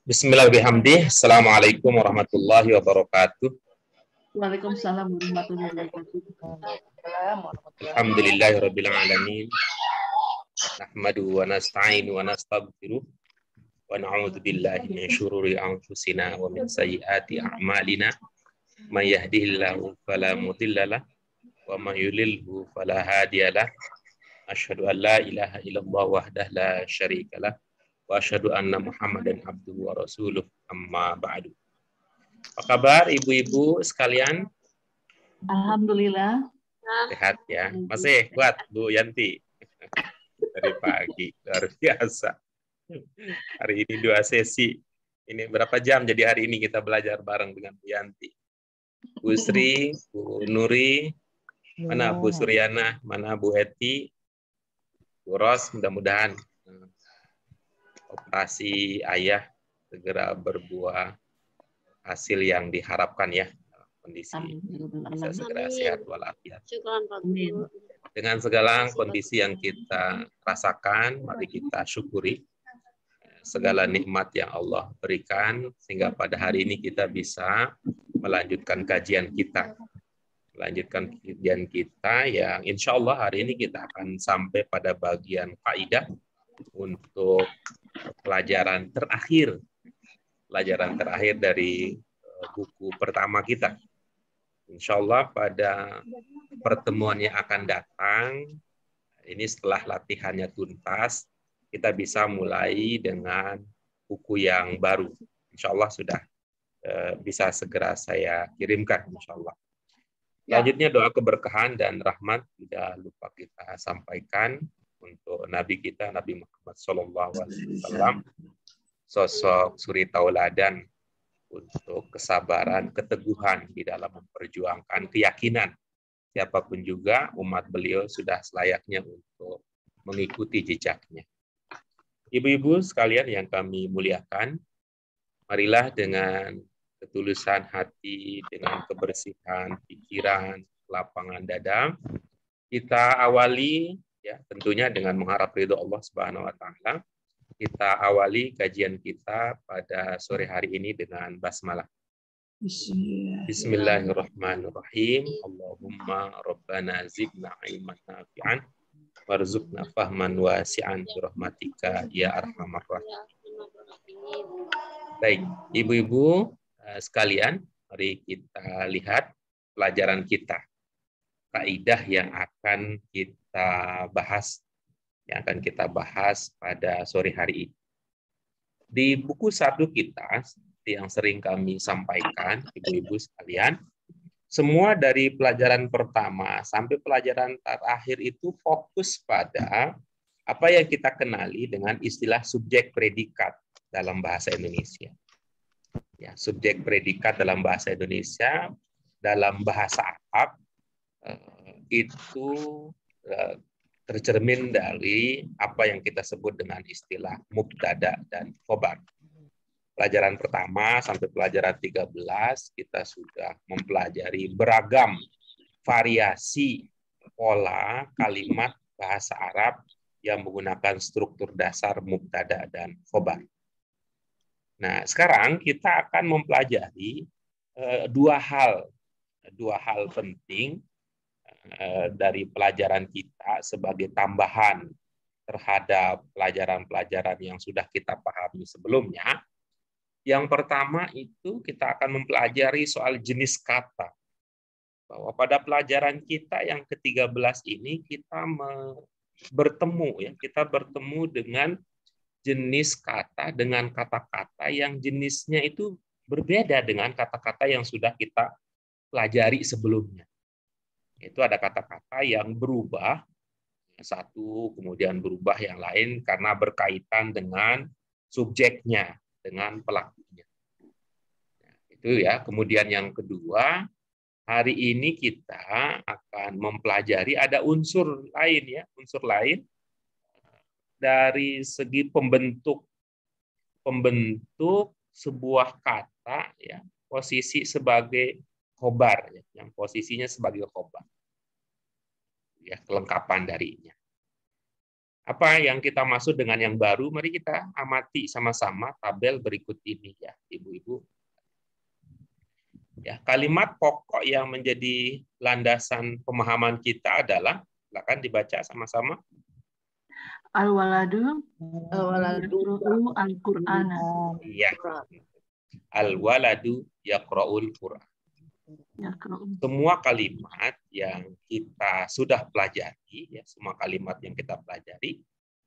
Bismillahirrahmanirrahim. Assalamualaikum warahmatullahi wabarakatuh. Waalaikumsalam warahmatullahi wabarakatuh. Alhamdulillahirabbil alamin. Nahmaduhu wa nasta'inu wa nastaghfiruh wa na'udzu billahi min syururi anfusina wa min sayyiati a'malina. May yahdihillahu fala mudhillalah wa may yudlilhu fala hadiyalah. Asyhadu an la ilaha illallah wahdahu la syarikalah wa asyhadu anna Muhammadan abduhu wa rasuluh, amma ba'du. Apa kabar ibu-ibu sekalian? Alhamdulillah. Sehat ya. Masih kuat Bu Yanti. Dari pagi, luar biasa. Hari ini 2 sesi. Ini berapa jam jadi hari ini kita belajar bareng dengan Bu Yanti. Bu Sri, Bu Nuri, mana Bu Suryana, mana Bu Eti, Bu Ros, mudah-mudahan operasi ayah segera berbuah hasil yang diharapkan ya, kondisi bisa segera sehat walafiat. Dengan segala kondisi yang kita rasakan, mari kita syukuri segala nikmat yang Allah berikan sehingga pada hari ini kita bisa melanjutkan kajian kita. Melanjutkan kajian kita yang insya Allah hari ini kita akan sampai pada bagian kaidah untuk pelajaran terakhir dari buku pertama kita. Insya Allah pada pertemuan yang akan datang, ini setelah latihannya tuntas, kita bisa mulai dengan buku yang baru. Insya Allah sudah bisa segera saya kirimkan, insya Allah. Selanjutnya doa keberkahan dan rahmat tidak lupa kita sampaikan untuk Nabi kita, Nabi Muhammad SAW, sosok suri tauladan untuk kesabaran, keteguhan di dalam memperjuangkan keyakinan. Siapapun juga umat beliau sudah selayaknya untuk mengikuti jejaknya. Ibu-ibu sekalian yang kami muliakan, marilah dengan ketulusan hati, dengan kebersihan pikiran, lapangan dada, kita awali ya tentunya dengan mengharap ridho Allah Subhanahu wa taala. Kita awali kajian kita pada sore hari ini dengan basmalah. Bismillahirrahmanirrahim. Allahumma rabbana zidna ilman nafi'an warzuqna fahman wasi'an birahmatika ya arhamar rahimin. Baik, ibu-ibu sekalian, mari kita lihat pelajaran kita. Kaidah yang akan kita bahas pada sore hari ini. Di buku 1 kita, yang sering kami sampaikan, ibu-ibu sekalian, semua dari pelajaran pertama sampai pelajaran terakhir itu fokus pada apa yang kita kenali dengan istilah subjek predikat dalam bahasa Indonesia. Ya, subjek predikat dalam bahasa Indonesia, dalam bahasa Arab, itu tercermin dari apa yang kita sebut dengan istilah mubtada dan khobar. Pelajaran pertama sampai pelajaran 13 kita sudah mempelajari beragam variasi pola kalimat bahasa Arab yang menggunakan struktur dasar mubtada dan khobar. Nah, sekarang kita akan mempelajari dua hal penting dari pelajaran kita sebagai tambahan terhadap pelajaran-pelajaran yang sudah kita pahami sebelumnya. Yang pertama itu kita akan mempelajari soal jenis kata. Bahwa pada pelajaran kita yang ke-13 ini kita bertemu dengan jenis kata, dengan kata-kata yang jenisnya itu berbeda dengan kata-kata yang sudah kita pelajari sebelumnya. Itu ada kata-kata yang berubah satu, kemudian berubah yang lain karena berkaitan dengan subjeknya, dengan pelakunya. Nah, itu ya. Kemudian yang kedua, hari ini kita akan mempelajari ada unsur lain dari segi pembentuk sebuah kata ya, posisi sebagai khobar ya, yang posisinya sebagai khobar. Ya, kelengkapan darinya. Apa yang kita maksud dengan yang baru? Mari kita amati sama-sama tabel berikut ini ya, Ibu-ibu. Ya, kalimat pokok yang menjadi landasan pemahaman kita adalah, silakan dibaca sama-sama. Al-waladu Waladu yaqra'u al-Qur'ana. Iya. Al-waladu yaqra'ul Qur'an. Yaqra'u. Semua kalimat yang kita sudah pelajari, ya, semua kalimat yang kita pelajari,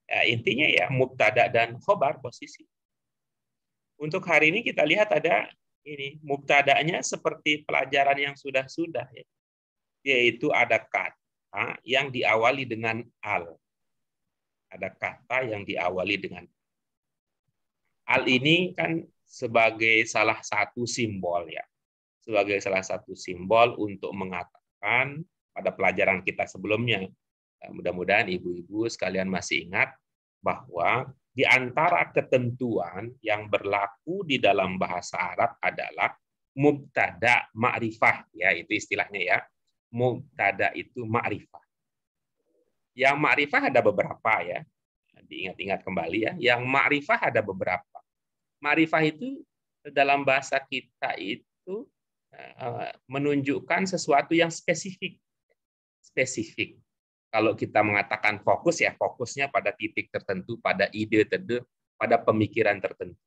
ya, intinya ya mubtada dan khobar posisi. Untuk hari ini kita lihat ada ini mubtadanya seperti pelajaran yang sudah-sudah, ya, yaitu ada kata yang diawali dengan al. Ada kata yang diawali dengan al ini kan sebagai salah satu simbol ya. Sebagai salah satu simbol untuk mengatakan pada pelajaran kita sebelumnya. Mudah-mudahan ibu-ibu sekalian masih ingat bahwa di antara ketentuan yang berlaku di dalam bahasa Arab adalah mubtada ma'rifah, ya itu istilahnya ya. Mubtada itu ma'rifah. Yang ma'rifah ada beberapa ya. Diingat-ingat kembali ya. Yang ma'rifah ada beberapa. Ma'rifah itu dalam bahasa kita itu menunjukkan sesuatu yang spesifik. Spesifik. Kalau kita mengatakan fokus ya fokusnya pada titik tertentu, pada ide tertentu, pada pemikiran tertentu.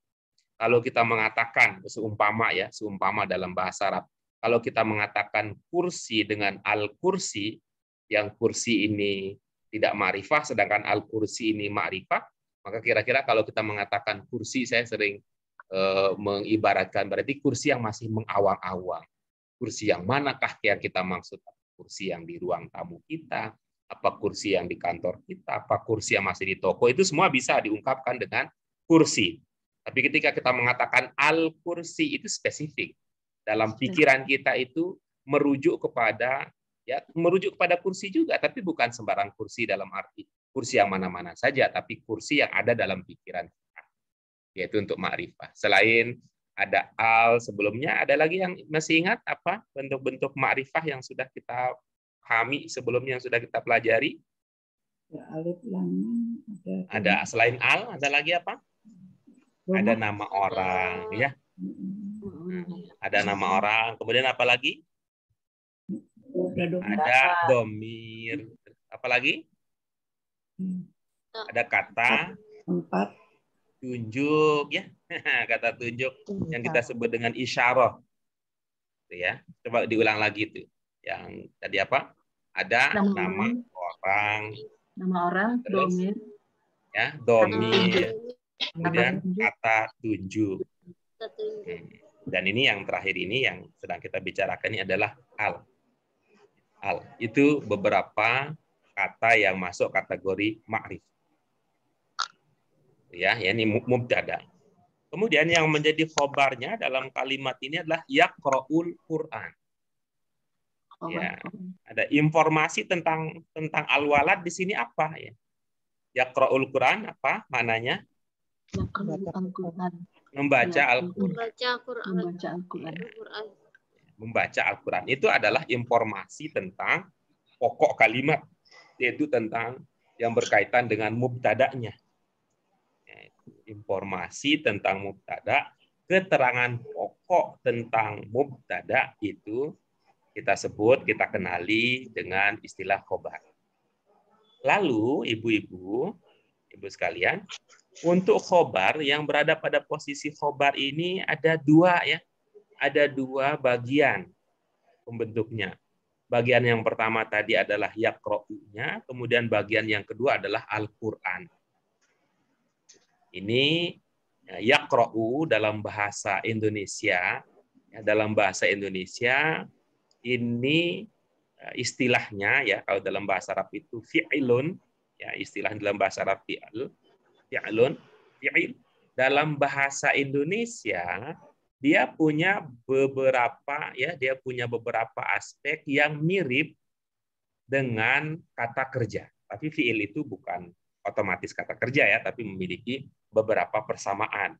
Kalau kita mengatakan seumpama dalam bahasa Arab, kalau kita mengatakan kursi dengan al-kursi, yang kursi ini tidak ma'rifah, sedangkan al-kursi ini ma'rifah, maka kira-kira kalau kita mengatakan kursi, saya sering mengibaratkan berarti kursi yang masih mengawang-awang. Kursi yang manakah yang kita maksud? Kursi yang di ruang tamu kita, apa kursi yang di kantor kita, apa kursi yang masih di toko, itu semua bisa diungkapkan dengan kursi. Tapi ketika kita mengatakan al-kursi itu spesifik. Dalam pikiran kita itu merujuk kepada kursi juga, tapi bukan sembarang kursi dalam arti kursi yang mana-mana saja, tapi kursi yang ada dalam pikiran kita, yaitu untuk ma'rifah. Selain ada al sebelumnya, ada lagi yang masih ingat apa bentuk-bentuk ma'rifah yang sudah kita pahami sebelumnya, yang sudah kita pelajari? Ya, alif lam ada selain al, ada lagi apa? Ada nama orang, ya. Ada nama orang. Kemudian apa lagi? Ada domir. Apa lagi? Ada kata tempat tunjuk, ya. Kata tunjuk yang kita sebut dengan isyarah. Itu ya. Coba diulang lagi itu. Yang tadi apa? Ada nama orang. Nama orang, Terus, domir. Ya, domir. Kemudian kata tunjuk. Dan ini yang terakhir ini yang sedang kita bicarakan ini adalah al. Al. Itu beberapa kata yang masuk kategori ma'rif. Ya, ini mubtada. Kemudian yang menjadi khobarnya dalam kalimat ini adalah yaqra'ul Qur'an. Ya, ada informasi tentang al-walad di sini apa ya? Yaqra'ul Qur'an apa maknanya? Membaca Al-Qur'an. Membaca Al-Qur'an itu adalah informasi tentang pokok kalimat, yaitu tentang yang berkaitan dengan mubtada'nya. Informasi tentang mubtada, keterangan pokok tentang mubtada itu kita sebut, kita kenali dengan istilah khobar. Lalu ibu-ibu sekalian, untuk khobar yang berada pada posisi khobar ini ada dua ya, ada dua bagian pembentuknya. Bagian yang pertama tadi adalah yaqra'unya, kemudian bagian yang kedua adalah Al-Qur'an. Ini yaqra'u dalam bahasa Indonesia, ini istilahnya ya, kalau dalam bahasa Arab itu fi'ilun, ya istilah dalam bahasa Arab fi'ilun. Dalam bahasa Indonesia dia punya beberapa aspek yang mirip dengan kata kerja. Tapi fi'il itu bukan otomatis kata kerja ya, tapi memiliki beberapa persamaan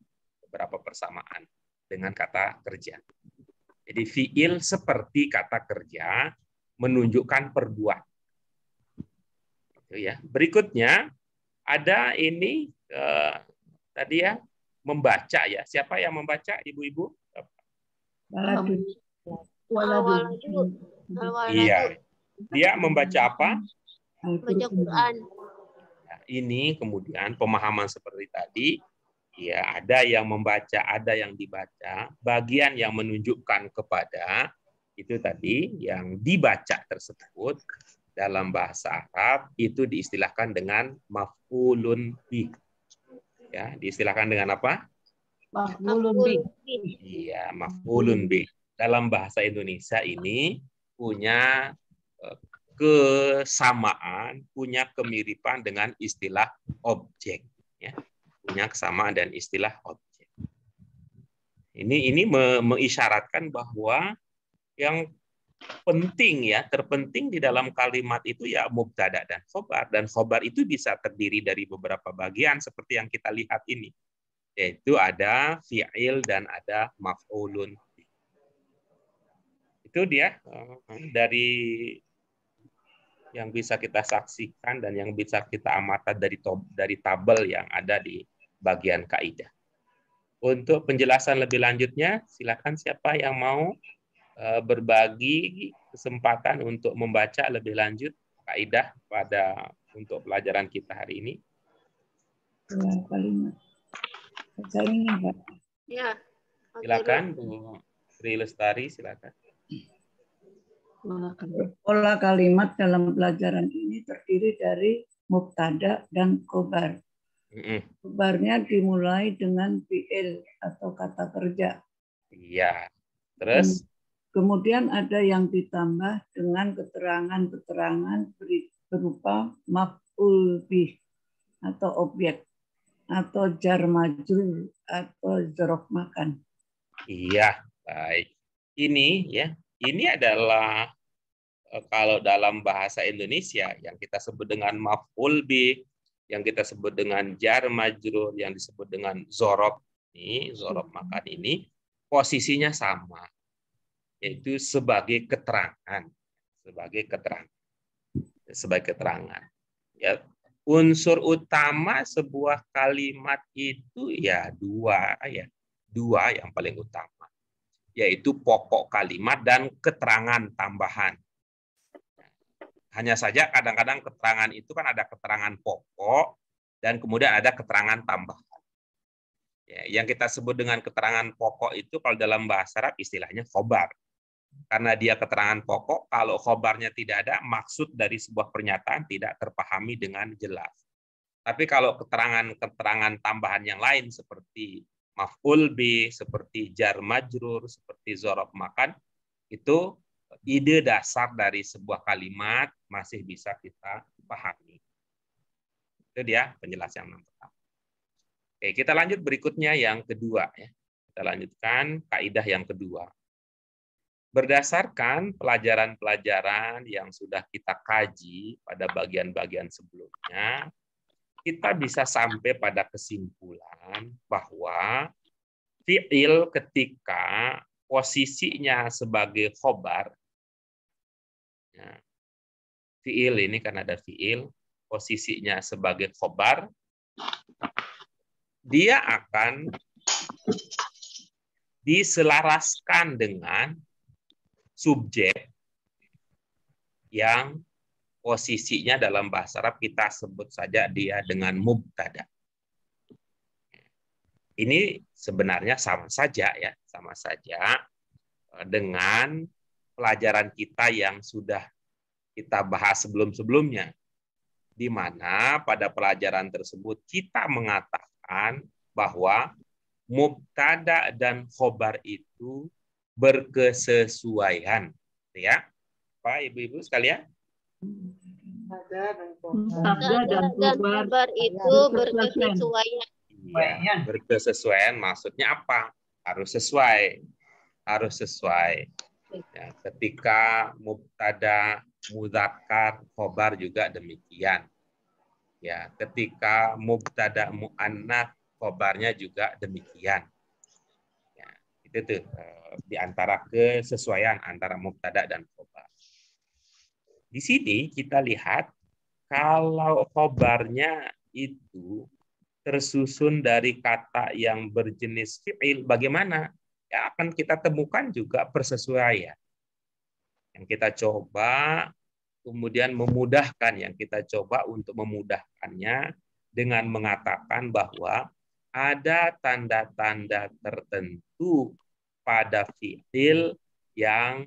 dengan kata kerja. Jadi fi'il seperti kata kerja menunjukkan perbuatan. Ya. Berikutnya Ada ini tadi ya, membaca ya. Siapa yang membaca, ibu-ibu? Waladu. Waladu. Iya. Dia membaca apa? Baca Quran. Nah, ini kemudian pemahaman seperti tadi, ya ada yang membaca, ada yang dibaca. Bagian yang menunjukkan kepada itu tadi yang dibaca tersebut dalam bahasa Arab itu diistilahkan dengan maf'ulun bih. Ya, diistilahkan dengan apa? Maf'ulun bih. Iya, maf'ulun bih. Dalam bahasa Indonesia ini punya kesamaan, punya kemiripan dengan istilah objek. Ya. Punya kesamaan dan istilah objek. Ini mengisyaratkan bahwa yang penting ya, terpenting di dalam kalimat itu ya mubtada dan khobar. Dan khobar itu bisa terdiri dari beberapa bagian seperti yang kita lihat ini. Yaitu ada fi'il dan ada maf'ulun. Itu dia dari yang bisa kita saksikan dan yang bisa kita amati dari tabel yang ada di bagian kaidah. Untuk penjelasan lebih lanjutnya, silakan siapa yang mau berbagi kesempatan untuk membaca lebih lanjut kaidah untuk pelajaran kita hari ini. kalimat. Baca ini, Pak. Ya. Silakan Bu Sri Lestari, silakan. Pola kalimat dalam pelajaran ini terdiri dari mubtada dan khobar. Khobarnya dimulai dengan fi'il atau kata kerja. Iya. Terus? Kemudian ada yang ditambah dengan keterangan-keterangan berupa maf'ul bih atau objek atau jar majrur atau dzaraf makan. Iya, baik. Ini ya. Ini adalah kalau dalam bahasa Indonesia yang kita sebut dengan maf'ul bih, yang kita sebut dengan jar majrur, yang disebut dengan dzaraf makan ini posisinya sama, yaitu sebagai keterangan, sebagai keterangan. Ya, unsur utama sebuah kalimat itu ya dua yang paling utama, yaitu pokok kalimat dan keterangan tambahan. Hanya saja kadang-kadang keterangan itu kan ada keterangan pokok dan kemudian ada keterangan tambahan. Ya, yang kita sebut dengan keterangan pokok itu kalau dalam bahasa Arab istilahnya khobar. Karena dia keterangan pokok, kalau khobarnya tidak ada, maksud dari sebuah pernyataan tidak terpahami dengan jelas. Tapi kalau keterangan tambahan yang lain seperti maf'ul bih, seperti jar majrur, seperti dzaraf makan, itu ide dasar dari sebuah kalimat masih bisa kita pahami. Itu dia penjelasan yang pertama. Oke, kita lanjut berikutnya yang kedua ya. Kita lanjutkan kaidah yang kedua. Berdasarkan pelajaran-pelajaran yang sudah kita kaji pada bagian-bagian sebelumnya, kita bisa sampai pada kesimpulan bahwa fi'il ketika posisinya sebagai khobar, ya, fi'il ini kan ada fi'il, posisinya sebagai khobar, dia akan diselaraskan dengan subjek yang posisinya dalam bahasa Arab kita sebut saja dia dengan mubtada. Ini sebenarnya sama saja dengan pelajaran kita yang sudah kita bahas sebelum-sebelumnya, di mana pada pelajaran tersebut kita mengatakan bahwa mubtada dan khobar itu berkesesuaian, ya, Pak, Ibu-ibu sekalian. Mubtada dan khobar itu berkesesuaian. Iya, berkesesuaian maksudnya apa? Harus sesuai. Ya, ketika mubtada mudzakkar, khobar juga demikian. Ya, ketika mubtada muannats, khobarnya juga demikian. Ya, itu tuh di antara kesesuaian antara mubtada dan khobar. Di sini kita lihat kalau khobarnya itu tersusun dari kata yang berjenis fi'il, bagaimana? Ya akan kita temukan juga persesuaian. Yang kita coba kemudian memudahkan, yang kita coba untuk memudahkannya dengan mengatakan bahwa ada tanda-tanda tertentu pada fi'il yang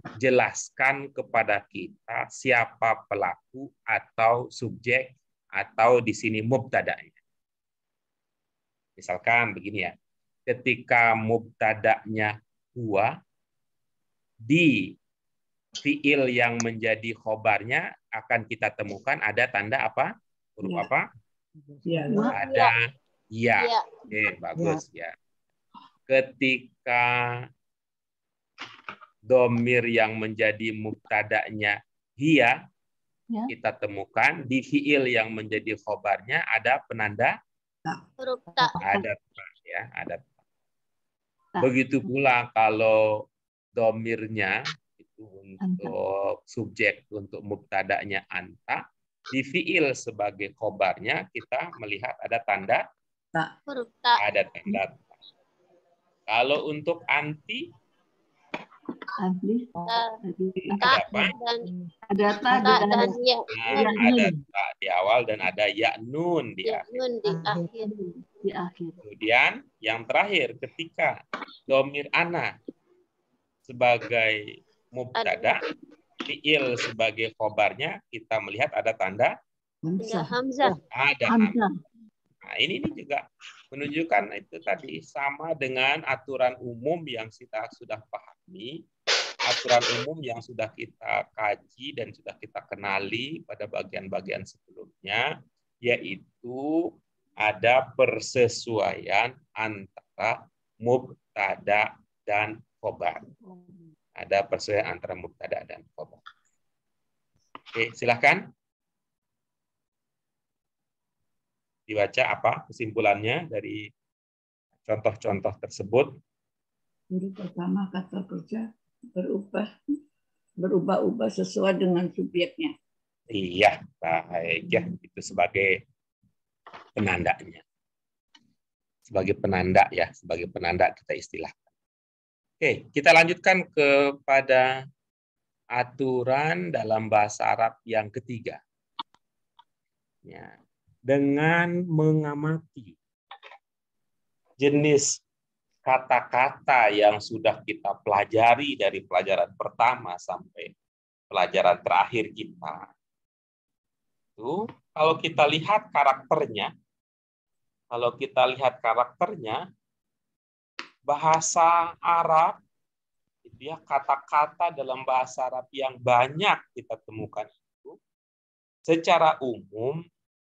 menjelaskan kepada kita siapa pelaku atau subjek atau di sini mubtada'nya. Misalkan begini ya, ketika mubtada'nya huwa, di fiil yang menjadi khobarnya akan kita temukan ada tanda apa? Huruf Ya. apa? Ya. Ada ya. Ya. Oke, bagus ya. Ketika domir yang menjadi mubtada'nya hiya, Ya. kita temukan di fiil yang menjadi khobarnya ada penanda Huruf ta. ada ya, ada. Tak. Begitu pula kalau domirnya itu untuk subjek, untuk mubtada'nya anta, di fiil sebagai khobarnya kita melihat ada tanda Huruf ta. ada tanda. Kalau untuk anti ada apa? Ada Ta dan ya. Nah, ada ta di awal dan ada ya nun di Ya, akhir. nun di akhir. Kemudian yang terakhir ketika domir ana sebagai mubtada, fiil sebagai khobarnya kita melihat ada tanda Ada hamzah. ada hamzah. Nah, ini juga menunjukkan itu tadi sama dengan aturan umum yang kita sudah pahami, aturan umum yang sudah kita kaji dan sudah kita kenali pada bagian-bagian sebelumnya, yaitu ada persesuaian antara mubtada dan khobar. Ada persesuaian antara mubtada dan khobar. Oke, silahkan. Dibaca apa kesimpulannya dari contoh-contoh tersebut. Jadi pertama kata kerja berubah-ubah sesuai dengan subjeknya. Iya, baik ya, itu sebagai penandanya. Sebagai penanda ya, sebagai penanda kita istilahkan. Oke, kita lanjutkan kepada aturan dalam bahasa Arab yang ketiga. Ya. Dengan mengamati jenis kata-kata yang sudah kita pelajari dari pelajaran pertama sampai pelajaran terakhir kita. Itu kalau kita lihat karakternya, bahasa Arab itu ya, kata-kata dalam bahasa Arab yang banyak kita temukan itu secara umum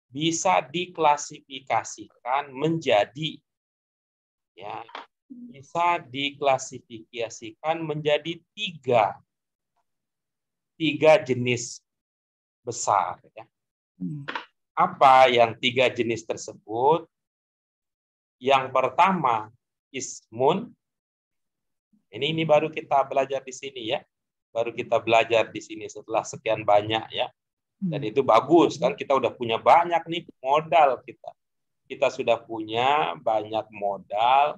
bisa diklasifikasikan menjadi tiga jenis besar ya. Apa yang tiga jenis tersebut? Yang pertama ismun. Ini baru kita belajar di sini ya. Baru kita belajar di sini setelah sekian banyak ya. Dan itu bagus kan, kita udah punya banyak nih modal kita. Kita sudah punya banyak modal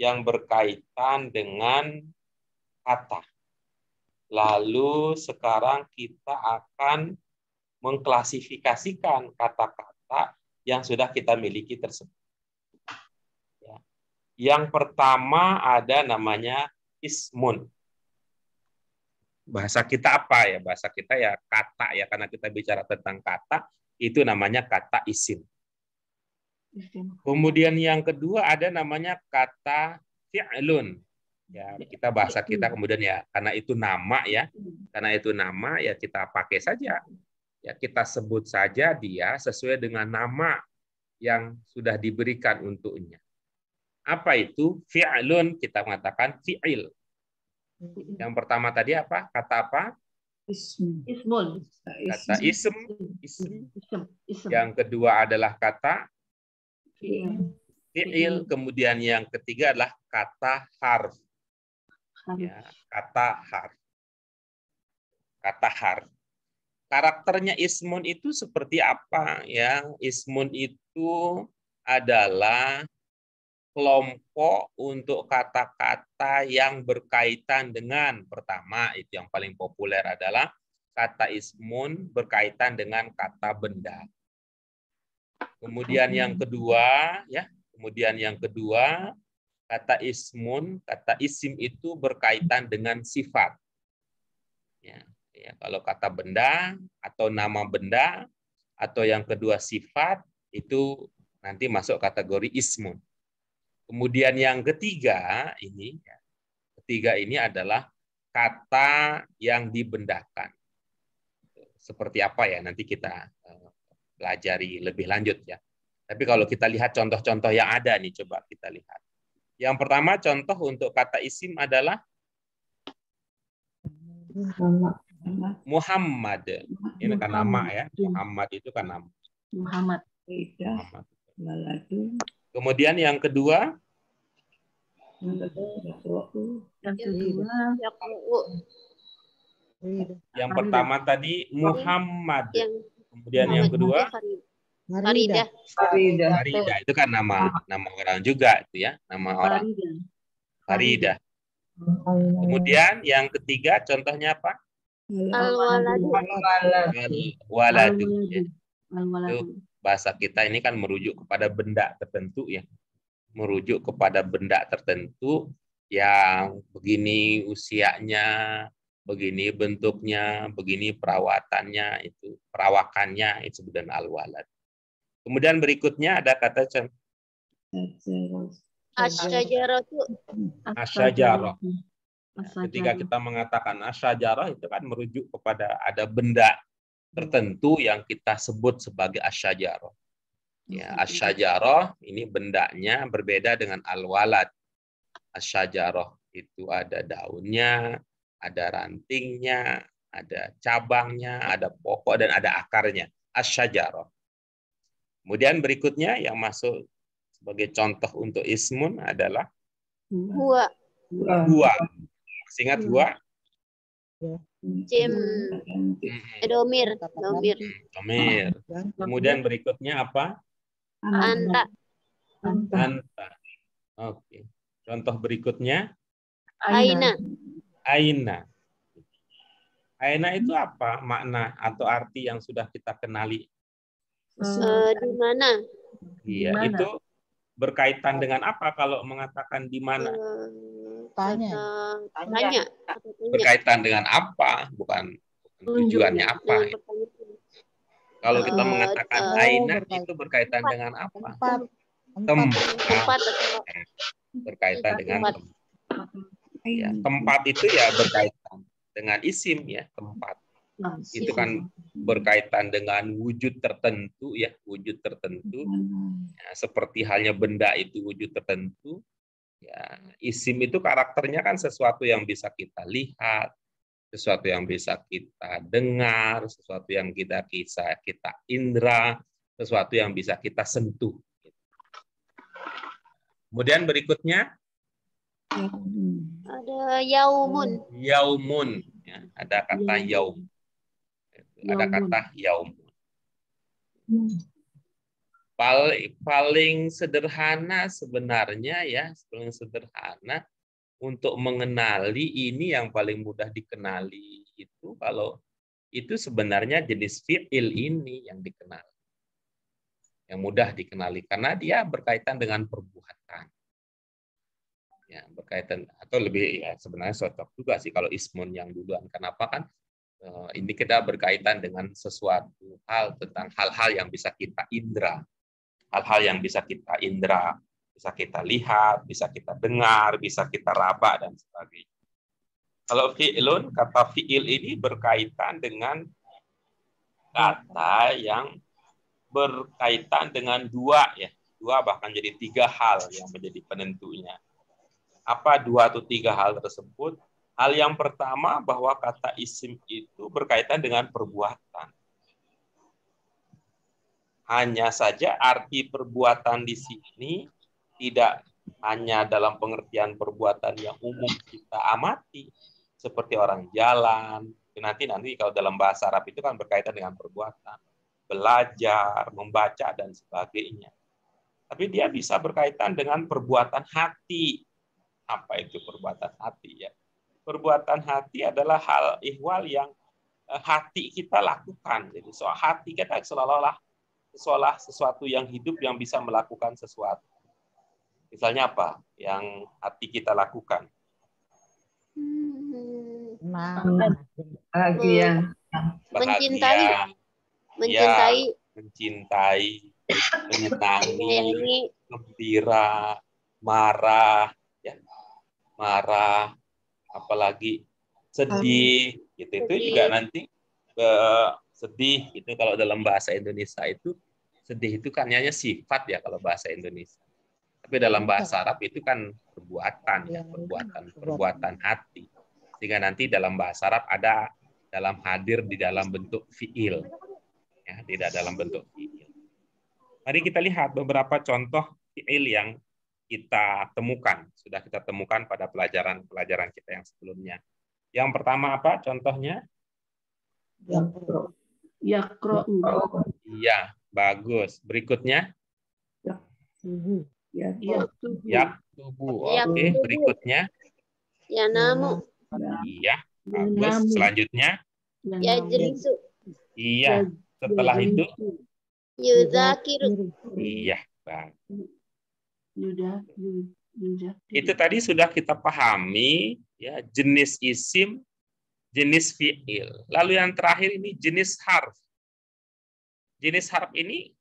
yang berkaitan dengan kata. Lalu sekarang kita akan mengklasifikasikan kata-kata yang sudah kita miliki tersebut. Ya. Yang pertama ada namanya ismun. Bahasa kita apa ya? Bahasa kita ya kata ya, karena kita bicara tentang kata, itu namanya kata isim. Kemudian yang kedua ada namanya kata fi'lun. Ya, kita bahasa kita kemudian ya, karena itu nama ya. Karena itu nama ya kita pakai saja. Ya, kita sebut saja dia sesuai dengan nama yang sudah diberikan untuknya. Apa itu? Fi'lun, kita mengatakan fi'il. Yang pertama tadi apa? Kata apa? Ismun. Kata ism. Yang kedua adalah kata fi'il. Kemudian yang ketiga adalah kata harf. Ya, kata harf. Kata harf. karakternya ismun itu seperti apa ya? Ismun itu adalah kelompok untuk kata-kata yang berkaitan dengan, pertama itu yang paling populer adalah kata ismun berkaitan dengan kata benda. Kemudian yang kedua ya, kata ismun, kata isim itu berkaitan dengan sifat. Ya, kalau kata benda atau nama benda atau yang kedua sifat itu nanti masuk kategori ismun. Kemudian yang ketiga ini adalah kata yang dibendakan. Seperti apa ya nanti kita pelajari lebih lanjut ya. Tapi kalau kita lihat contoh-contoh yang ada nih, coba kita lihat. Yang pertama contoh untuk kata isim adalah Muhammad. Ini kan nama ya. Muhammad itu kan nama. Muhammad. Kemudian yang kedua yang pertama tadi Muhammad. Kemudian yang kedua Faridah. Faridah itu kan nama orang juga itu ya, nama orang. Faridah. Kemudian yang ketiga contohnya apa? Al-waladu. Al-waladu. Itu bahasa kita ini kan merujuk kepada benda tertentu ya. Merujuk kepada benda tertentu yang begini usianya, begini bentuknya, begini perawakannya itu sebutan al-walad. Kemudian berikutnya ada kata asyajarah. Ketika kita mengatakan asyajarah itu kan merujuk kepada ada benda tertentu yang kita sebut sebagai asyajarah. Ya, asyajarah ini bendanya berbeda dengan al-walad. Asyajarah itu ada daunnya, ada rantingnya, ada cabangnya, ada pokok dan ada akarnya. Asyajarah. Kemudian berikutnya yang masuk sebagai contoh untuk ismun adalah Huwa. Masih ingat huwa? Domir. Kemudian berikutnya apa? Anta. Oke. Contoh berikutnya Aina. Aina itu apa makna atau arti yang sudah kita kenali? Di mana? Iya, itu berkaitan dengan apa kalau mengatakan di mana? Tanya. Berkaitan dengan apa? Bukan tujuannya apa. Kalau kita mengatakan aina itu berkaitan dengan apa? Tempat. Berkaitan dengan tempat. Ya, tempat itu ya berkaitan dengan isim ya, tempat. Itu kan berkaitan dengan wujud tertentu ya, wujud tertentu. Ya, seperti halnya benda itu wujud tertentu. Ya, isim itu karakternya kan sesuatu yang bisa kita lihat, sesuatu yang bisa kita dengar, sesuatu yang kita indra, sesuatu yang bisa kita sentuh. Kemudian berikutnya ada yaumun. Ya, ada kata yaum. Ada kata yaum. Paling sederhana sebenarnya ya, paling sederhana untuk mengenali ini yang paling mudah dikenali itu kalau itu sebenarnya jenis fi'il ini yang dikenal. Yang mudah dikenali karena dia berkaitan dengan perbuatan. Ya, berkaitan atau lebih ya sebenarnya cocok juga sih kalau ismun yang duluan. Kenapa kan ini kita berkaitan dengan sesuatu hal tentang hal-hal yang bisa kita indra. Hal-hal yang bisa kita indra, bisa kita lihat, bisa kita dengar, bisa kita raba dan sebagainya. Kalau fi'ilun, kata fi'il ini berkaitan dengan kata yang berkaitan dengan dua ya, dua bahkan jadi tiga hal yang menjadi penentunya. Apa dua atau tiga hal tersebut? Hal yang pertama bahwa kata isim itu berkaitan dengan perbuatan. Hanya saja arti perbuatan di sini tidak hanya dalam pengertian perbuatan yang umum kita amati, seperti orang jalan, Nanti kalau dalam bahasa Arab itu kan berkaitan dengan perbuatan, belajar, membaca dan sebagainya. Tapi dia bisa berkaitan dengan perbuatan hati. Apa itu perbuatan hati ya? Perbuatan hati adalah hal ihwal yang hati kita lakukan. Jadi soal hati kita seolah-olah sesuatu yang hidup yang bisa melakukan sesuatu. Misalnya apa yang hati kita lakukan? Bahagia. Mencintai. Ya, mencintai, menyenangi, gembira, marah, ya, marah, apalagi sedih, gitu. Itu juga nanti sedih itu kalau dalam bahasa Indonesia itu sedih itu kan hanya sifat ya kalau bahasa Indonesia. Tapi dalam bahasa Arab itu kan perbuatan ya, perbuatan hati. Sehingga nanti dalam bahasa Arab ada dalam hadir di dalam bentuk fiil. Ya, tidak dalam bentuk fiil. Mari kita lihat beberapa contoh fiil yang kita temukan. Sudah kita temukan pada pelajaran kita yang sebelumnya. Yang pertama apa contohnya? Yakro. Iya, bagus. Berikutnya? Yaktubu. Oke, berikutnya? Yanamu. Iya, bagus. Selanjutnya? Yajlisu. Iya, setelah itu? Yudzakiru. Iya, bagus. Itu tadi sudah kita pahami ya, jenis isim, jenis fi'il. Lalu yang terakhir ini jenis harf. Jenis harf ini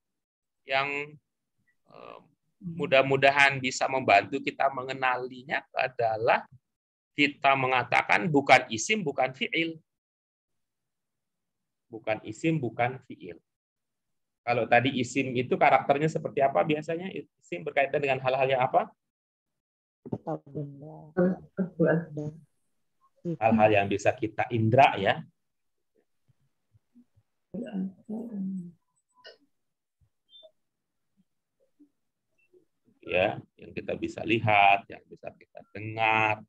yang mudah-mudahan bisa membantu kita mengenalinya adalah kita mengatakan bukan isim, bukan fi'il. Bukan isim, bukan fi'il. Kalau tadi isim itu karakternya seperti apa biasanya? Isim berkaitan dengan hal-hal yang apa? Hal-hal yang bisa kita indra ya. Ya, yang kita bisa lihat, yang bisa kita dengar,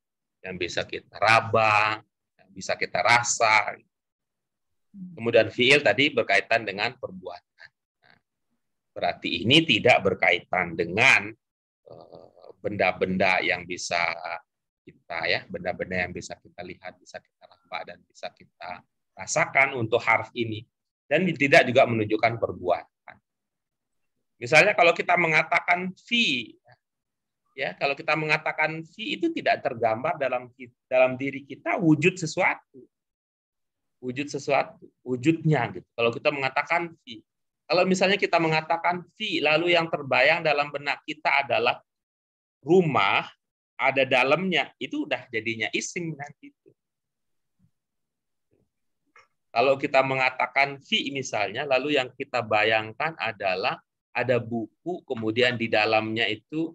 yang bisa kita raba, yang bisa kita rasa. Kemudian fiil tadi berkaitan dengan perbuatan. Berarti ini tidak berkaitan dengan benda-benda yang bisa kita ya, benda-benda yang bisa kita lihat, bisa kita raba dan bisa kita rasakan untuk harf ini, dan tidak juga menunjukkan perbuatan. Misalnya kalau kita mengatakan fi, ya kalau kita mengatakan fi itu tidak tergambar dalam diri kita wujud sesuatu, wujudnya gitu. Kalau kita mengatakan fi, kalau misalnya kita mengatakan fi, lalu yang terbayang dalam benak kita adalah rumah, ada dalamnya, itu udah jadinya isim nanti itu. Kalau kita mengatakan fi misalnya, lalu yang kita bayangkan adalah ada buku, kemudian di dalamnya itu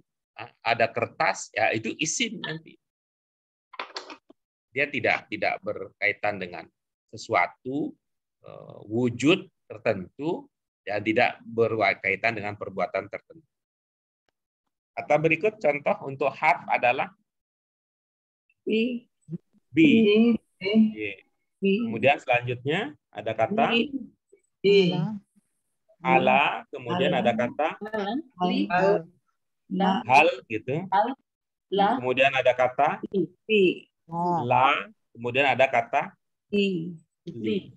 ada kertas, ya itu isim nanti. Dia tidak berkaitan dengan sesuatu wujud tertentu, ya tidak berkaitan dengan perbuatan tertentu. Kata berikut contoh untuk harf adalah B. Kemudian selanjutnya ada kata ala, kemudian ada kata hal gitu. Kemudian ada kata la, kemudian ada kata li.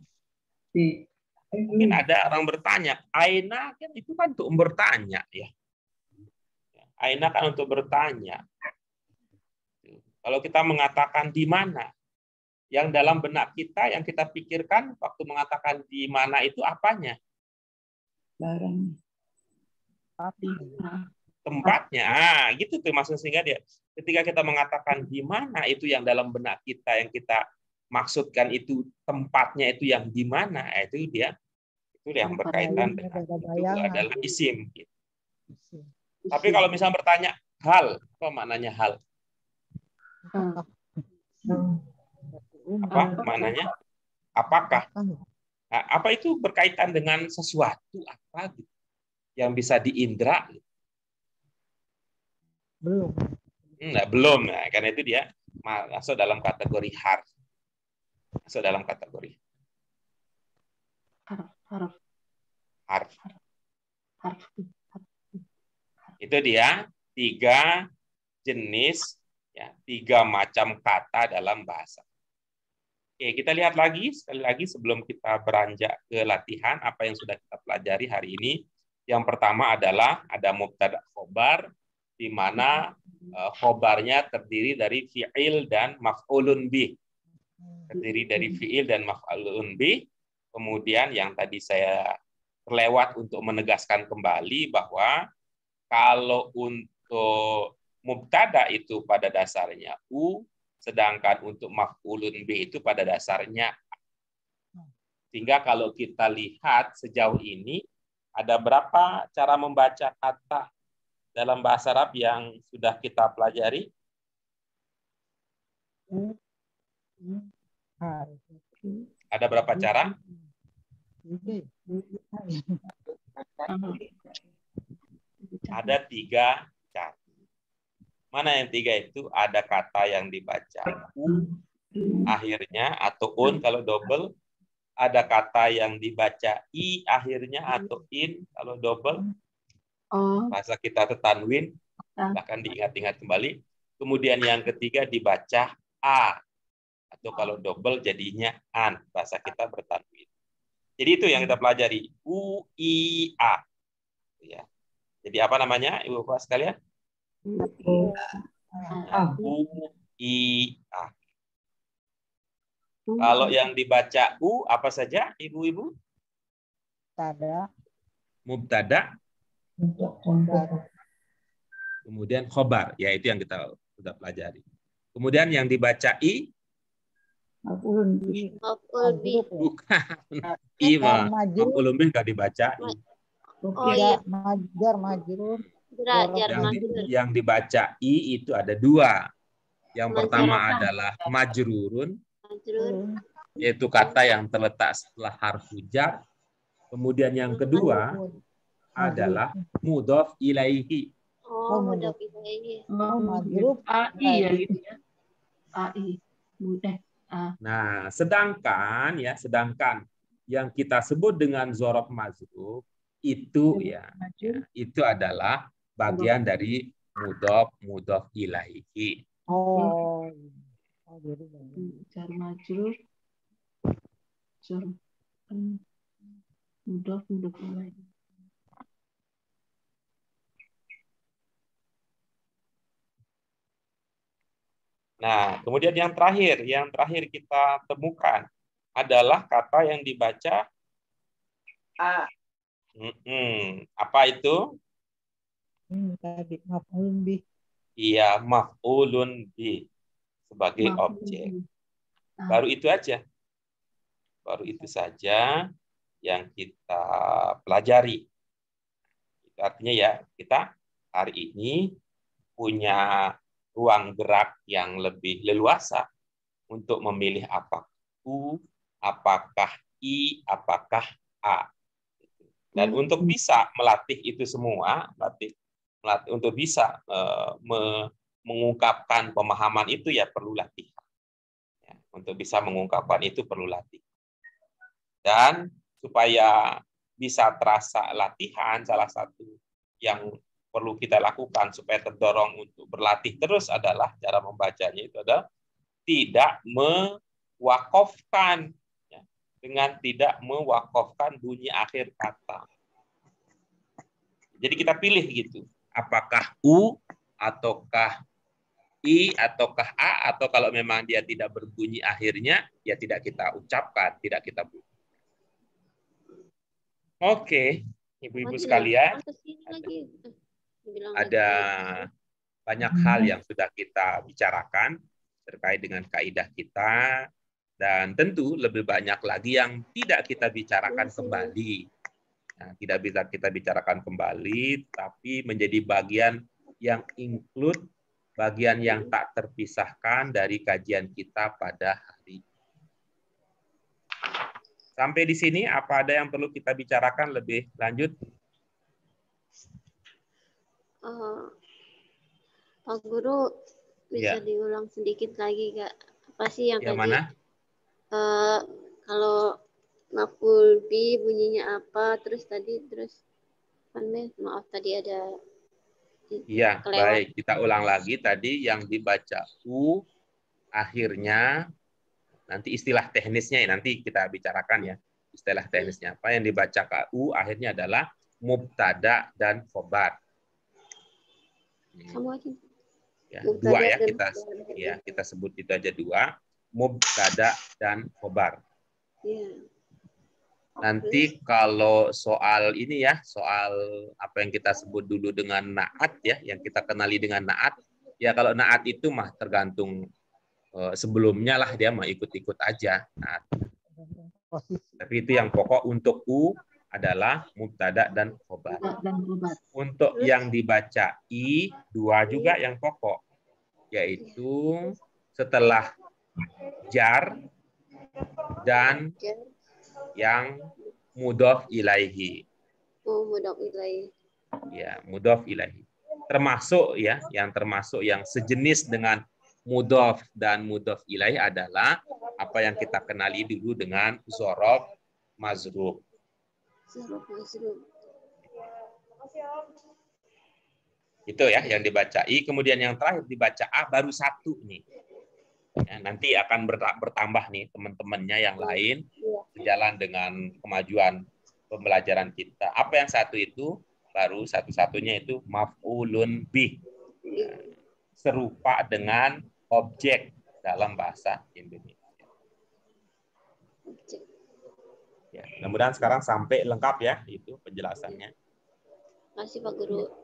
Mungkin ada orang bertanya, aina kan itu kan untuk bertanya ya. Aina kan untuk bertanya. Kalau kita mengatakan di mana, yang dalam benak kita yang kita pikirkan waktu mengatakan di mana itu apanya? Barang. Tempatnya, gitu tuh maksudnya, sehingga dia ketika kita mengatakan di mana itu yang dalam benak kita yang kita maksudkan itu tempatnya itu yang di mana, itu dia itu yang berkaitan dengan itu adalah isim. Gitu. Tapi kalau misalnya bertanya hal, apa maknanya hal? Apa maknanya? Apakah? Nah, apa itu berkaitan dengan sesuatu apa gitu yang bisa diindra? Belum. Belum. Nah, karena itu dia masuk dalam kategori harf. Masuk dalam kategori Harf. harf. Itu dia 3 jenis, ya, 3 macam kata dalam bahasa. Oke, kita lihat lagi sekali lagi sebelum kita beranjak ke latihan apa yang sudah kita pelajari hari ini. Yang pertama adalah ada mubtada khobar, di mana khobarnya terdiri dari fi'il dan maf'ulun bih. Terdiri dari fi'il dan maf'ulun bih. Kemudian yang tadi saya terlewat untuk menegaskan kembali bahwa kalau untuk mubtada itu pada dasarnya u, sedangkan untuk maf'ulun bih itu pada dasarnya a. Sehingga kalau kita lihat sejauh ini ada berapa cara membaca kata dalam bahasa Arab yang sudah kita pelajari? Ada berapa cara? Ada 3 cara. Mana yang 3 itu? Ada kata yang dibaca u akhirnya atau un kalau double. Ada kata yang dibaca i akhirnya atau in kalau double. Bahasa kita tetanwin, bahkan diingat-ingat kembali. Kemudian yang ketiga dibaca a atau kalau double jadinya an. Bahasa kita bertanwin. Jadi itu yang kita pelajari, u i a. Ya. Jadi apa namanya, Ibu Bapak sekalian? U i a. Kalau yang dibaca u apa saja, Ibu-ibu? Mubtada. Kemudian khobar, yaitu yang kita sudah pelajari. Kemudian yang dibaca i, Maf'ulun bih. bukan i mah, maf'ulun bih nggak dibaca i. Oh iya. Majar, majrur. Yang dibaca i itu ada 2. Yang pertama adalah majrurun, yaitu kata yang terletak setelah harfu jar. Kemudian yang kedua adalah mudhof ilaihi. Oh, mudhof ilaihi. AI ya gitu ya. AI. Nah, sedangkan yang kita sebut dengan dzaraf mazruf itu itu adalah bagian dari mudhof ilaihi. Jar majrur. Mudhof ilaihi. Nah, kemudian yang terakhir kita temukan adalah kata yang dibaca a. Apa itu? Tadi maf'ulun bih. Iya, maf'ulun bih sebagai objek. Baru itu aja. Baru itu saja yang kita pelajari. Itu artinya ya, kita hari ini punya ruang gerak yang lebih leluasa untuk memilih apakah u, apakah i, apakah a. Dan untuk bisa melatih itu semua, untuk bisa mengungkapkan pemahaman itu ya perlu latihan. Ya, untuk bisa mengungkapkan itu perlu latihan. Dan supaya bisa terasa latihan, salah satu yang perlu kita lakukan supaya terdorong untuk berlatih terus adalah cara membacanya itu adalah tidak mewakofkan, ya, dengan tidak mewakofkan bunyi akhir kata. Jadi kita pilih gitu, apakah u ataukah i ataukah a, atau kalau memang dia tidak berbunyi akhirnya ya tidak kita ucapkan, tidak kita bunyi. Oke, ibu-ibu sekalian. Ada banyak hal yang sudah kita bicarakan terkait dengan kaidah kita, dan tentu lebih banyak lagi yang tidak kita bicarakan kembali. Nah, tidak bisa kita bicarakan kembali, tapi menjadi bagian yang include, bagian yang tak terpisahkan dari kajian kita pada hari ini. Sampai di sini, apa ada yang perlu kita bicarakan lebih lanjut? Pak Guru, bisa diulang sedikit lagi, Kak? Apa sih yang tadi? Mana? Kalau maf'ul bi bunyinya apa? Terus maaf tadi ada Iya, kelewat. baik. Kita ulang lagi tadi yang dibaca U akhirnya, nanti istilah teknisnya nanti kita bicarakan ya. Istilah teknisnya apa yang dibaca KU akhirnya adalah mubtada dan khobar. Kamu aja. Ya, Mubtada dua ya dan kita sebut itu aja dua, mubtada dan khobar. Iya. Nanti kalau soal ini ya, soal apa yang kita sebut dulu dengan naat ya, yang kita kenali dengan naat, ya kalau naat itu mah tergantung sebelumnya lah dia mah ikut-ikut aja. Nah, tapi itu yang pokok untuk U adalah mubtada dan khobar. Untuk yang dibaca I, dua juga yang pokok, yaitu setelah jar dan yang mudhof ilaihi. Oh, mudhof ilaihi. Ya, mudhof ilaihi. Termasuk ya, yang sejenis dengan mudhof dan mudhof ilaihi adalah apa yang kita kenali dulu dengan dzaraf mazruf. Dzaraf mazruf. Itu ya yang dibaca I, kemudian yang terakhir dibaca A baru satu nih. Ya, nanti akan bertambah nih teman-temannya yang lain sejalan dengan kemajuan pembelajaran kita. Apa yang satu itu baru satu-satunya itu maf'ulun bih. Ya, serupa dengan objek dalam bahasa Indonesia. Ya, mudah-mudahan sekarang sampai lengkap ya itu penjelasannya. Masih Pak Guru.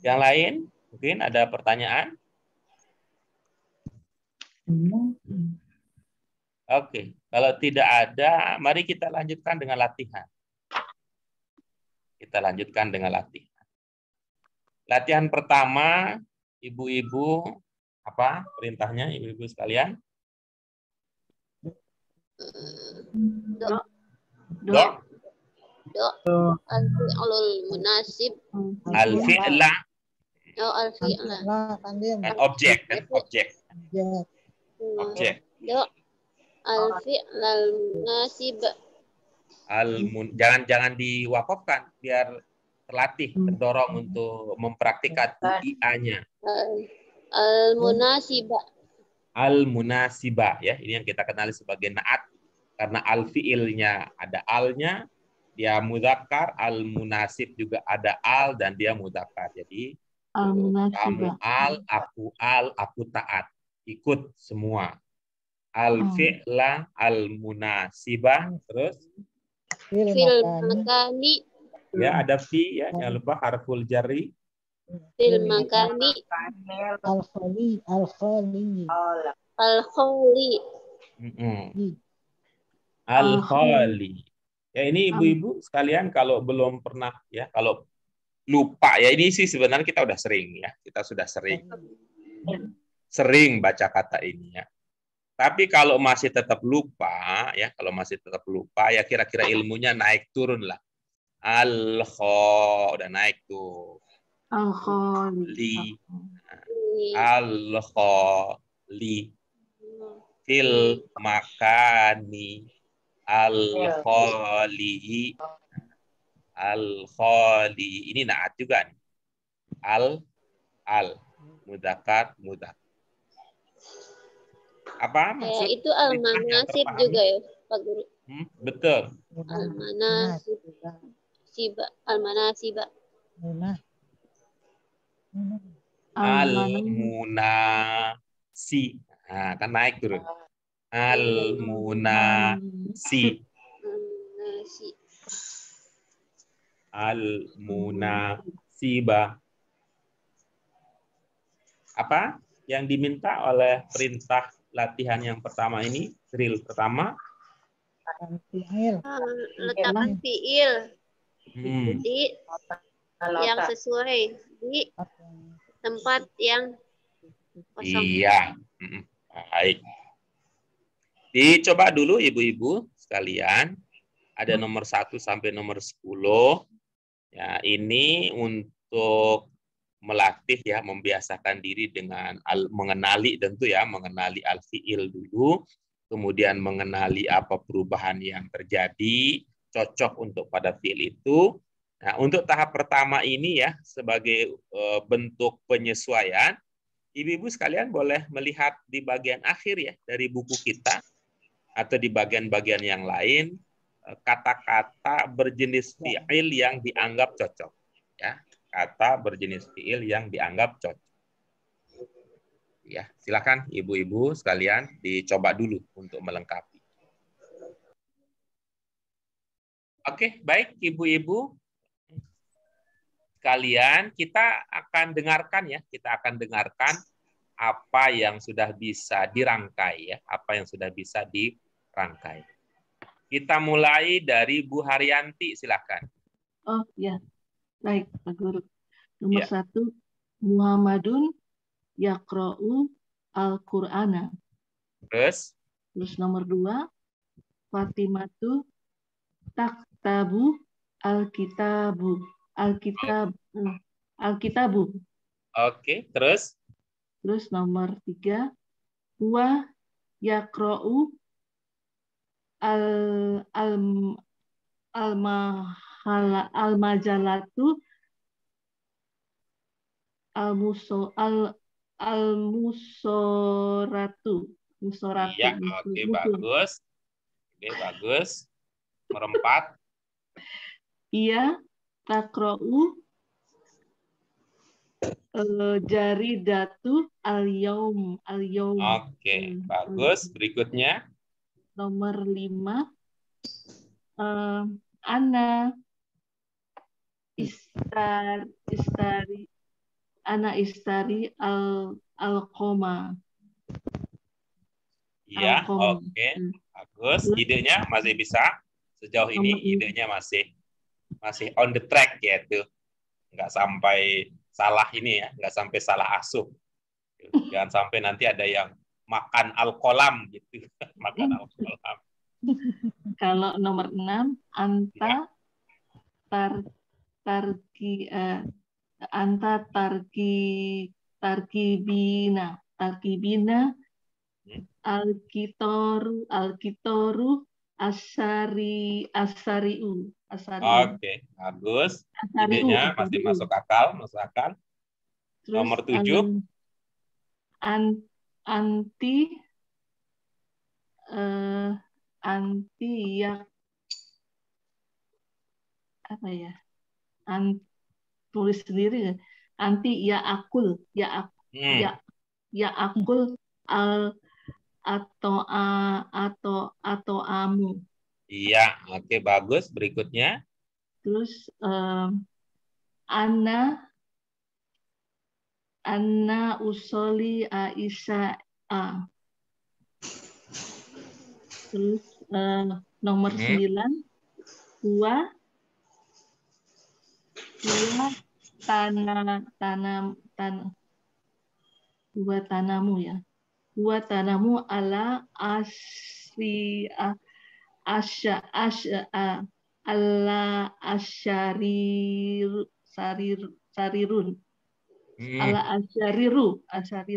Yang lain mungkin ada pertanyaan? Oke, kalau tidak ada, mari kita lanjutkan dengan latihan. Kita lanjutkan dengan latihan. Latihan pertama, ibu-ibu, apa perintahnya ibu-ibu sekalian? Dok. Al-fi'lul munasib. Al-fi'la. Oh, al-fi'la. Objek, kan? Objek. Dok. Al-fi'lal munasib. Jangan diwakafkan biar terlatih, terdorong untuk mempraktikkan IA-nya. Al-munasibah. Al-munasibah ya, ini yang kita kenali sebagai naat karena al-fi'ilnya ada al-nya, dia mudzakkar, al-munasib juga ada al dan dia mudzakkar. Jadi kamu aku taat. Ikut semua. Al-fi'la al-munasibah, terus Fil makani. Ya, ada fi ya, jangan lupa harful jarri. Fil makani. Al-khali. Al-khali. Ya, ini ibu-ibu sekalian kalau belum pernah ya, kalau lupa ya, ini sih sebenarnya kita udah sering ya. Kita sudah sering baca kata ini ya. Tapi kalau masih tetap lupa ya, ya kira-kira ilmunya naik turun lah. Al-kho udah naik tuh. Al-khali. Al-khali. Fil makani. Al-khali. Al-khali. Ini naat juga nih. Mudzakkar. Apa maksud? Itu al-manasib juga ya, Pak Guru. Betul. Al-manasiba. Al-munasi. Nah, kan naik turun. Al-munasi. Al-munasiba. Apa yang diminta oleh perintah latihan yang pertama ini, drill pertama? Letakkan fiil di yang sesuai di tempat yang kosong. Iya. Baik. Dicoba dulu ibu-ibu sekalian. Ada nomor 1 sampai nomor 10. Ya, ini untuk melatih ya, membiasakan diri dengan mengenali tentu ya, mengenali al-fi'il dulu, kemudian mengenali apa perubahan yang terjadi, cocok untuk pada fi'il itu. Nah, untuk tahap pertama ini ya, sebagai bentuk penyesuaian, ibu-ibu sekalian boleh melihat di bagian akhir ya dari buku kita atau di bagian-bagian yang lain kata-kata berjenis fi'il yang dianggap cocok ya, kata berjenis fi'il yang dianggap cocok. Ya, silakan ibu-ibu sekalian dicoba dulu untuk melengkapi. Oke, baik ibu-ibu sekalian, kita akan dengarkan ya, kita akan dengarkan apa yang sudah bisa dirangkai ya, apa yang sudah bisa dirangkai. Kita mulai dari Bu Haryanti, silakan. Oh ya, baik Pak Guru. Nomor Ya. 1, Muhammadun yaqra'u al-Qur'ana. Terus nomor 2, Fatimatu taktabu al-kitabu. Al-kitabu. Oke, terus Nomor 3, huwa yaqra'u al-majalatu al-musoratu. iya, oke, bagus. Oke, bagus. Nomor 4. Iya, takra'u jaridatu al-yaum. Oke, bagus. Berikutnya. Nomor 5, ana istari al-qoma. Iya, oke. Bagus. Idenya masih bisa. Sejauh ini idenya masih on the track yaitu nggak sampai salah ini ya, nggak sampai salah asuh. Jangan sampai nanti ada yang makan al-qolam gitu. Makan al-qolam. Kalau nomor 6, anta tarkibina al-kitoru asariu. Oke, bagus. Idenya masih masuk akal. Terus, nomor 7. Anti ya apa ya? Tulis sendiri. Anti ya akul atau amu. Iya, oke, bagus. Berikutnya. Terus Anna usoli Aisyah. Terus nomor 9, huwa tanamu ya. Huwa tanamu ala sarirun. Ala asyariru.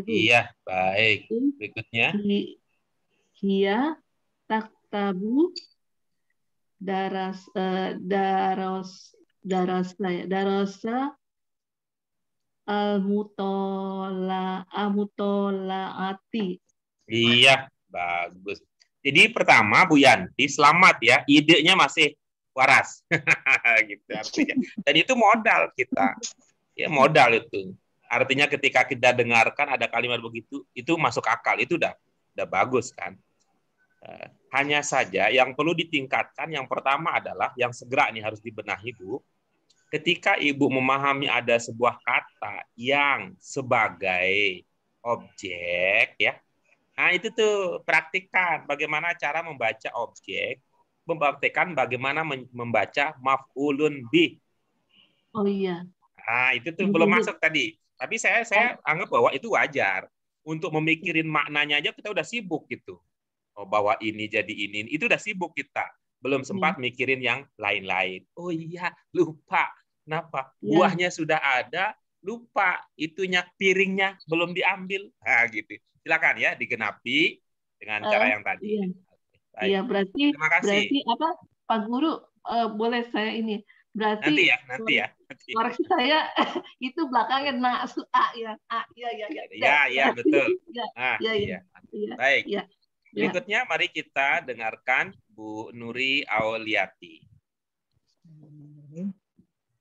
Iya, baik. Berikutnya. Hiya taktabu darasa al-mutolaati. Iya, bagus. Jadi pertama Bu Yanti, selamat ya, idenya masih waras. Gitu artinya. Dan itu modal kita. Ya, modal itu. Artinya ketika kita dengarkan ada kalimat begitu, itu masuk akal, itu udah bagus kan. Hanya saja yang perlu ditingkatkan yang pertama adalah yang segera nih harus dibenahi Bu. Ketika Ibu memahami ada sebuah kata yang sebagai objek ya. Nah, itu tuh praktikkan bagaimana cara membaca objek, membuktikan bagaimana membaca maf'ulun bih. Oh iya. Nah, itu tuh belum masuk tadi. Tapi saya anggap bahwa itu wajar. Untuk memikirin maknanya aja kita udah sibuk gitu. Oh, bahwa ini jadi ini, itu udah sibuk kita. Belum sempat mikirin yang lain-lain. Oh iya, lupa. Kenapa? Buahnya sudah ada, lupa itunya piringnya belum diambil. Nah, gitu. Silakan ya digenapi dengan cara yang tadi. Iya. Baik. Iya, berarti Terima kasih. apa Pak Guru, boleh saya ini. Berarti Nanti ya. koreksi saya itu belakangnya nasu A ya. A ya. Ya, betul. Nah, Iya. Baik. Iya. Berikutnya mari kita dengarkan Bu Nuri Auliati.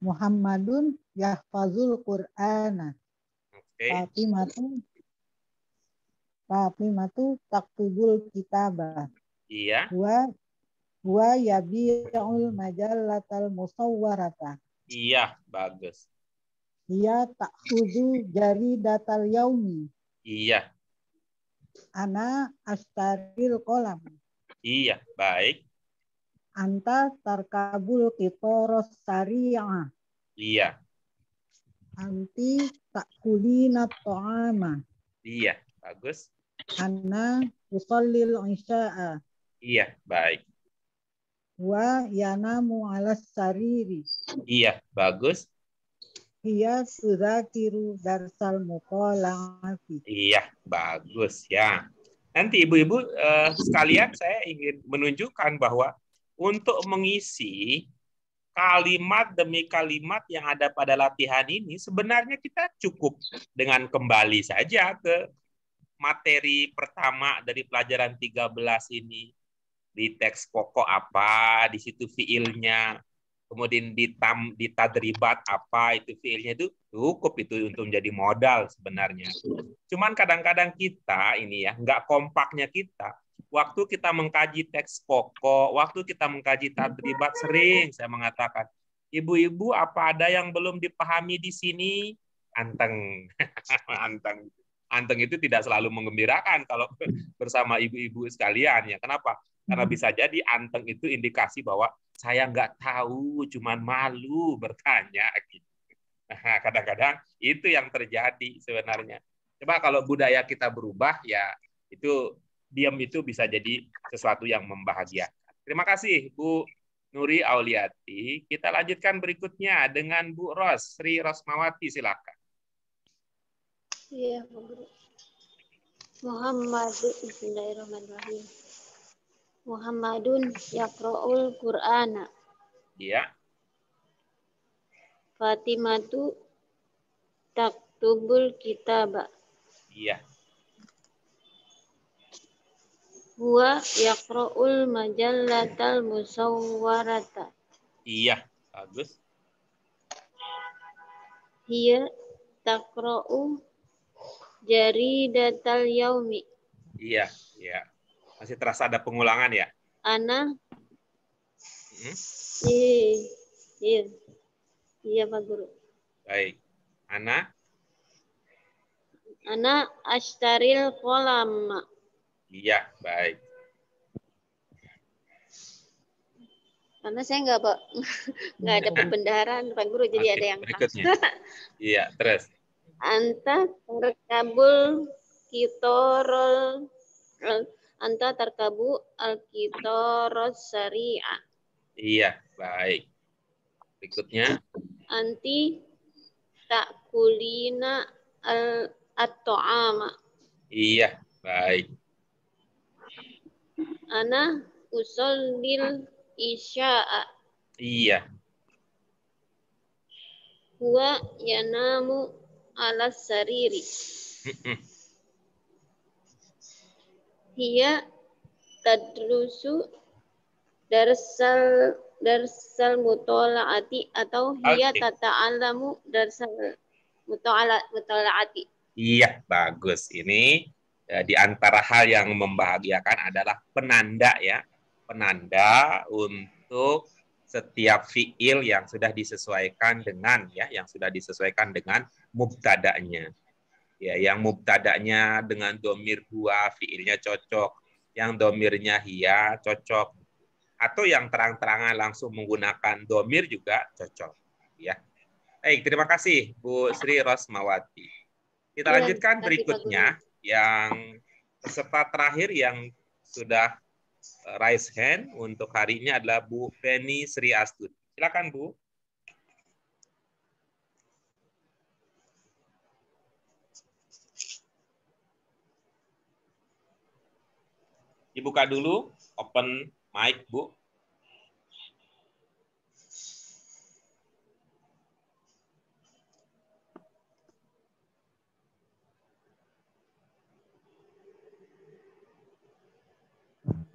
Muhammadun yahfazul Qur'ana. Oke. Fatimatu taktubul kitabah. Iya. Wa yabi'ul majallatal musawwarata. Iya, bagus. Ia ta'khudhu jaridatal yaumi. Iya. Ana astaril kolam. Iya, baik. Anta tarkabul kitoros sari'ah. Iya. Anti takulina to'ama. Iya, bagus. Ana usallil isya'a. Iya, baik. Wa yanamu alas sariri. Iya, bagus. Ia tuzakiru darsal muqala'ati. Iya, bagus ya. Nanti ibu-ibu sekalian saya ingin menunjukkan bahwa untuk mengisi kalimat demi kalimat yang ada pada latihan ini sebenarnya kita cukup dengan kembali saja ke materi pertama dari pelajaran 13 ini. Di teks pokok apa, di situ fiilnya, kemudian di tadribat apa itu fiilnya, itu cukup itu untuk menjadi modal sebenarnya. Cuman kadang-kadang kita ini ya nggak kompaknya kita. Waktu kita mengkaji teks pokok, waktu kita mengkaji tadribat, sering saya mengatakan, ibu-ibu apa ada yang belum dipahami di sini? Anteng, anteng itu tidak selalu menggembirakan kalau bersama ibu-ibu sekalian ya. Kenapa? Karena bisa jadi anteng itu indikasi bahwa saya nggak tahu, cuman malu bertanya. Nah, kadang-kadang itu yang terjadi sebenarnya. Coba kalau budaya kita berubah, ya itu diam itu bisa jadi sesuatu yang membahagiakan. Terima kasih Bu Nuri Auliati. Kita lanjutkan berikutnya dengan Bu Sri Rosmawati, silakan. Iya, Pak Guru. Bismillahirrahmanirrahim. Muhammadun yaqra'ul Qur'ana. Iya. Fatimatu taktubul kitaba. Iya. Huwa yaqra'ul majallatal musawwarata. Iya, bagus. Hiya taqra'u jaridatal yaumi. Iya. Masih terasa ada pengulangan ya? Ana. Iya, Pak Guru. Baik. Ana ashtaril kolam. Iya, baik. Karena saya nggak ada pembendaharaan, Pak Guru, jadi ada yang berikutnya. Iya, terus. Anta tarkabu al-kitoros syari'ah. Iya, baik. Berikutnya. Anti takulina at-ta'ama. Iya, baik. Ana usallil isya'a. Iya. Huwa yanamu alas sariri. Hiya tadrusu darsal mutola'ati atau hiya tata'alamu darsal mutola'ati. Iya, bagus. Ini di antara hal yang membahagiakan adalah penanda ya. Penanda untuk setiap fiil yang sudah disesuaikan dengan mubtada'nya. Ya, yang mubtada'nya dengan domir huwa, fiilnya cocok. Yang domirnya hiya, cocok. Atau yang terang-terangan langsung menggunakan domir juga cocok. Ya. Baik, terima kasih Bu Sri Rosmawati. Kita lanjutkan berikutnya, yang peserta terakhir yang sudah raise hand untuk hari ini adalah Bu Feni Sri Astuti. Silakan Bu. Dibuka dulu, open mic, Bu.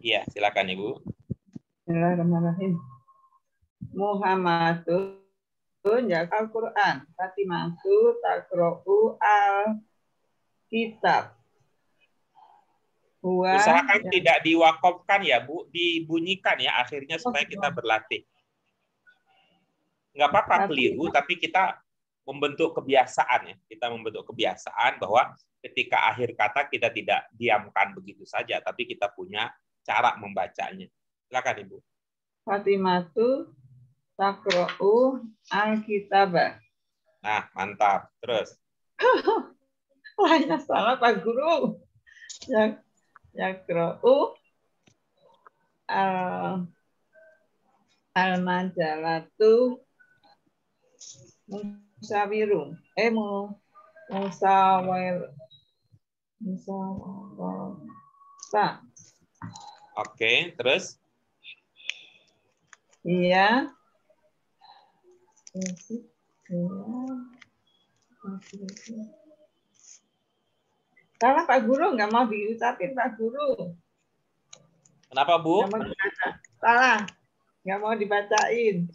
Iya, silakan Ibu. Bismillahirrahmanirrahim. Muhammadun yakal Quran, Fatimatu taqra'u al-kitab. Usahakan tidak diwakafkan ya Bu, dibunyikan ya akhirnya supaya kita berlatih. Nggak apa-apa keliru, tapi kita membentuk kebiasaan ya. Kita membentuk kebiasaan bahwa ketika akhir kata kita tidak diamkan begitu saja, tapi kita punya cara membacanya. Silakan Ibu. Fatimatu taqra'u al-kitab. Nah, mantap. Terus. Wah, ya salah Pak Guru. Yaqra'u al-majalatu musawirun. Musawirta. Oke, terus? Iya. Salah Pak Guru, nggak mau diucapin Pak Guru. Kenapa Bu? Nggak mau dibaca. Salah, nggak mau dibacain.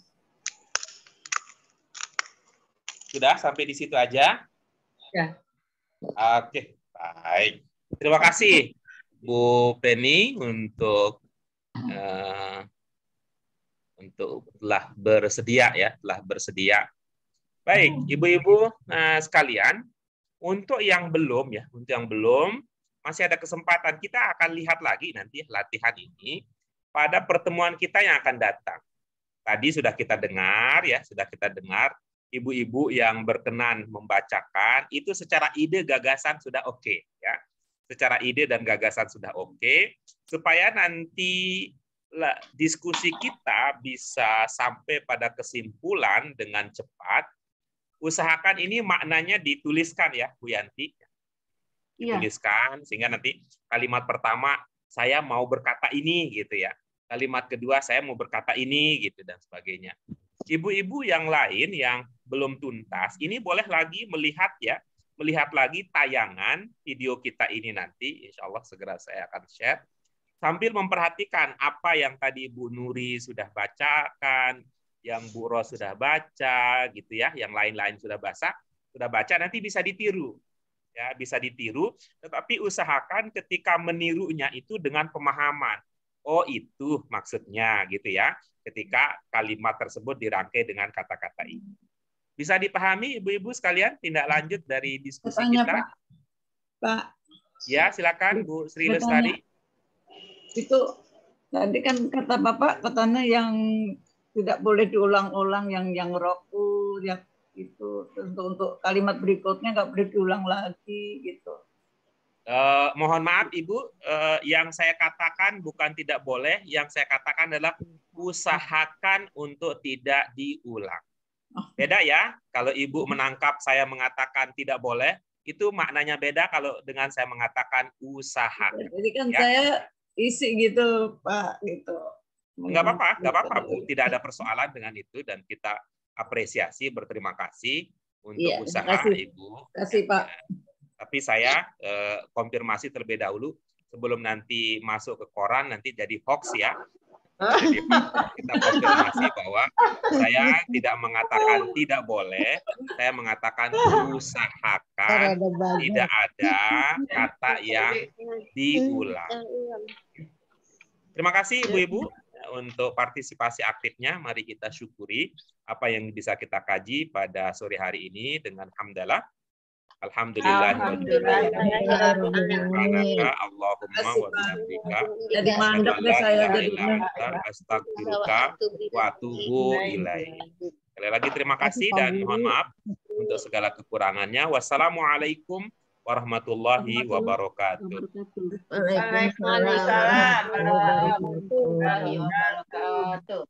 Sudah sampai di situ aja? Ya. Oke, baik. Terima kasih Bu Penny untuk telah bersedia ya, telah bersedia. Baik, ibu-ibu sekalian, untuk yang belum ya, untuk yang belum masih ada kesempatan, kita akan lihat lagi nanti latihan ini pada pertemuan kita yang akan datang. Tadi sudah kita dengar ya, sudah kita dengar ibu-ibu yang berkenan membacakan itu secara ide gagasan sudah oke ya. Secara ide dan gagasan sudah oke, supaya nanti diskusi kita bisa sampai pada kesimpulan dengan cepat. Usahakan ini maknanya dituliskan ya, Bu Yanti. Dituliskan sehingga nanti kalimat pertama saya mau berkata ini gitu ya. Kalimat kedua saya mau berkata ini gitu dan sebagainya. Ibu-ibu yang lain yang belum tuntas ini boleh lagi melihat ya, melihat lagi tayangan video kita ini nanti. Insya Allah segera saya akan share sambil memperhatikan apa yang tadi Bu Nuri sudah bacakan, yang Bu Ros sudah baca gitu ya, yang lain-lain sudah baca, nanti bisa ditiru. Ya, bisa ditiru, tetapi usahakan ketika menirunya itu dengan pemahaman. Oh, itu maksudnya gitu ya. Ketika kalimat tersebut dirangkai dengan kata-kata ini. Bisa dipahami Ibu-ibu sekalian tindak lanjut dari diskusi kita? Pak. Ya, silakan Bu Sri Lestari. Itu tadi kan kata Bapak katanya yang tidak boleh diulang-ulang, yang roku, yang itu untuk kalimat berikutnya nggak boleh diulang lagi gitu. Mohon maaf Ibu, yang saya katakan bukan tidak boleh, yang saya katakan adalah usahakan untuk tidak diulang. Beda ya, kalau Ibu menangkap saya mengatakan tidak boleh, itu maknanya beda kalau dengan saya mengatakan usahakan. Jadi kan ya. Saya isi gitu Pak, gitu. Nggak apa-apa Bu, tidak ada persoalan dengan itu dan kita apresiasi, berterima kasih untuk usaha Ibu. Terima kasih Pak. Tapi saya konfirmasi terlebih dahulu sebelum nanti masuk ke koran nanti jadi hoax ya. Jadi kita konfirmasi bahwa saya tidak mengatakan tidak boleh, saya mengatakan usahakan tidak ada kata yang diulang. Terima kasih Ibu-ibu untuk partisipasi aktifnya. Mari kita syukuri apa yang bisa kita kaji pada sore hari ini dengan hamdalah. Alhamdulillah. Allahumma wa bihamdika. Jadi mandek deh saya jadinya. Astagfiruka wa atubu ilaik. Sekali lagi terima kasih dan mohon maaf untuk segala kekurangannya. Wassalamualaikum warahmatullahi wabarakatuh. Waalaikumsalam warahmatullahi wabarakatuh.